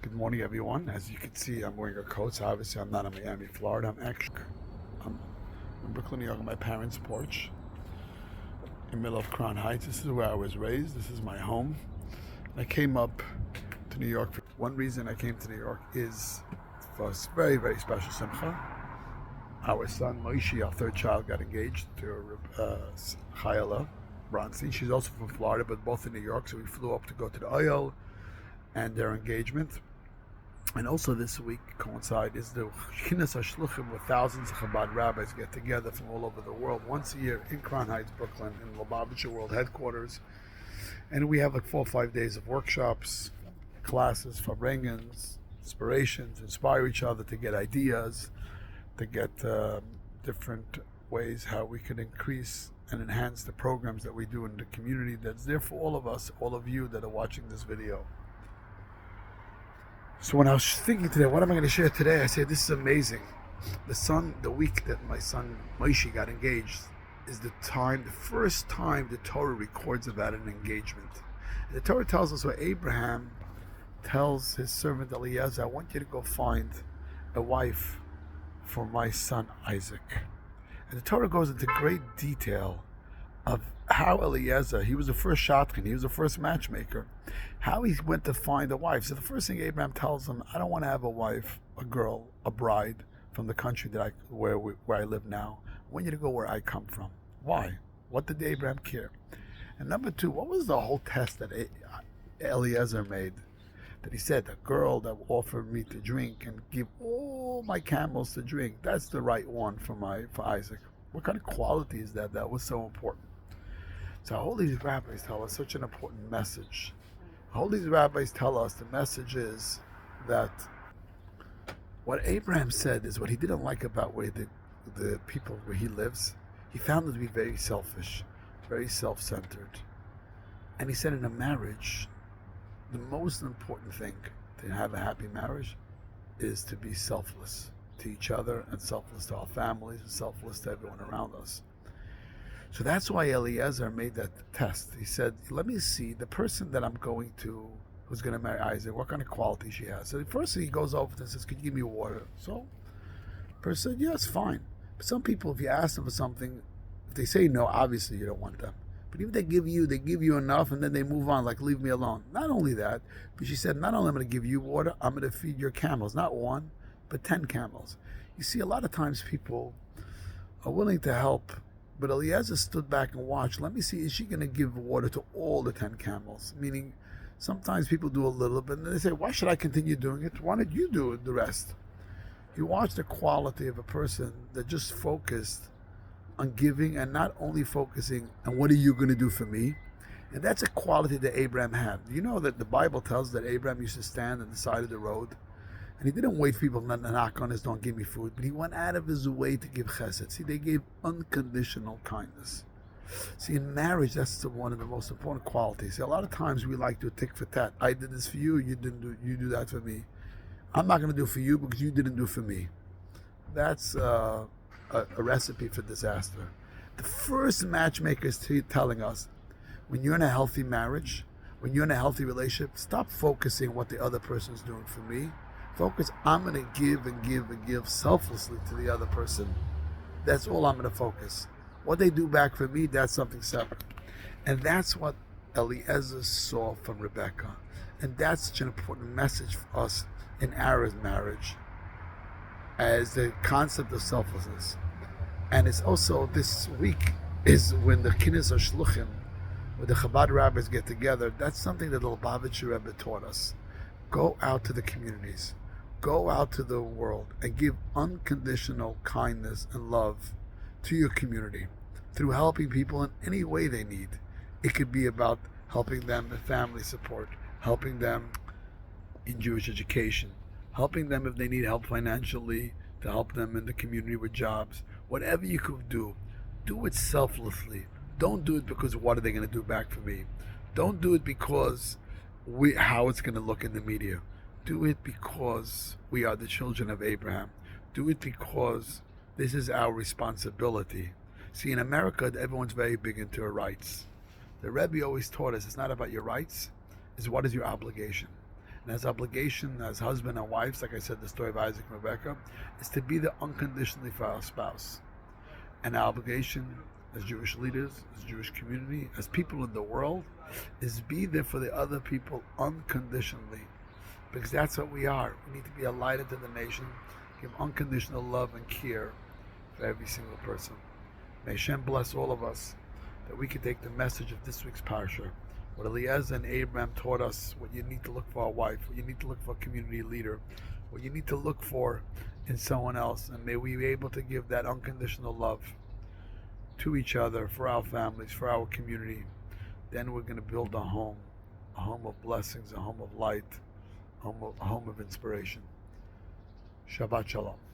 Good morning, everyone. As you can see, I'm wearing a coat, so obviously I'm not in Miami, Florida. I'm in Brooklyn, New York, on my parents' porch in the middle of Crown Heights. This is where I was raised. This is my home. I came up to New York. One reason I came to New York is for a very, very special simcha. Our son, Moshe, our third child, got engaged to Chayala Bronstein. She's also from Florida, but both in New York, so we flew up to go to the oil and their engagement. And also this week coincide is the Kines HaShluchim, where thousands of Chabad rabbis get together from all over the world once a year in Crown Heights, Brooklyn, in Lubavitcher World Headquarters. And we have like 4 or 5 days of workshops, classes, farbrengens, inspirations, inspire each other to get ideas, to get different ways how we can increase and enhance the programs that we do in the community that's there for all of us, all of you that are watching this video. So when I was thinking today, what am I going to share today? I said, this is amazing. The week that my son Moshe got engaged is the first time the Torah records about an engagement. And the Torah tells us where Abraham tells his servant Eliezer, I want you to go find a wife for my son Isaac. And the Torah goes into great detail of how Eliezer, he was the first shadchan, he was the first matchmaker, how he went to find a wife. So the first thing Abraham tells him, I don't want to have a wife, a girl, a bride from the country that where I live now. I want you to go where I come from. Why? What did Abraham care? And number two, what was the whole test that Eliezer made? That he said, a girl that offered me to drink and give all my camels to drink, that's the right one for Isaac. What kind of quality is that was so important? So all these rabbis tell us such an important message. All these rabbis tell us the message is that what Abraham said is what he didn't like about where the people where he lives. He found them to be very selfish, very self-centered. And he said in a marriage, the most important thing to have a happy marriage is to be selfless to each other and selfless to our families and selfless to everyone around us. So that's why Eliezer made that test. He said, let me see the person that I'm going to, who's going to marry Isaac, what kind of quality she has. So the first thing he goes over and says, could you give me water? So the person said, yes, fine. But some people, if you ask them for something, if they say no, obviously you don't want them. But even they give you enough and then they move on, like leave me alone. Not only that, but she said, not only am I going to give you water, I'm going to feed your camels. Not 1, but 10 camels. You see, a lot of times people are willing to help, but Eliezer stood back and watched. Let me see, is she going to give water to all the 10 camels? Meaning, sometimes people do a little bit, and they say, why should I continue doing it? Why don't you do the rest? You watch the quality of a person that just focused on giving and not only focusing on what are you going to do for me? And that's a quality that Abraham had. You know that the Bible tells that Abraham used to stand on the side of the road and he didn't wait for people to knock on his door and give me food, but he went out of his way to give chesed. See, they gave unconditional kindness. See, in marriage, that's one of the most important qualities. See, a lot of times we like to tick for tat. I did this for you, you do that for me. I'm not going to do it for you because you didn't do it for me. That's a recipe for disaster. The first matchmaker is telling us, when you're in a healthy marriage, when you're in a healthy relationship, stop focusing what the other person is doing for me. Focus, I'm going to give and give and give selflessly to the other person. That's all I'm going to focus. What they do back for me, that's something separate. And that's what Eliezer saw from Rebecca. And that's such an important message for us in our marriage as the concept of selflessness. And it's also this week is when the Kines HaShluchim, when the Chabad rabbis get together. That's something that the Lubavitcher Rebbe taught us. Go out to the communities. Go out to the world and give unconditional kindness and love to your community through helping people in any way they need. It could be about helping them in family support, helping them in Jewish education, helping them if they need help financially, to help them in the community with jobs. Whatever you could do it selflessly. Don't do it because what are they going to do back for me? Don't do it because how it's going to look in the media. Do it because we are the children of Abraham. Do it because this is our responsibility. See, in America, everyone's very big into our rights. The Rebbe always taught us it's not about your rights, it's what is your obligation. And his obligation as husband and wives, like I said, the story of Isaac and Rebecca, is to be there unconditionally for our spouse. And our obligation as Jewish leaders, as Jewish community, as people in the world, is be there for the other people unconditionally. Because that's what we are. We need to be a light into the nation, give unconditional love and care for every single person. May Hashem bless all of us, that we can take the message of this week's parsha, what Eliezer and Abraham taught us, what you need to look for a wife, what you need to look for a community leader, what you need to look for in someone else. And may we be able to give that unconditional love to each other, for our families, for our community. Then we're going to build a home of blessings, a home of light, a home of inspiration. Shabbat Shalom.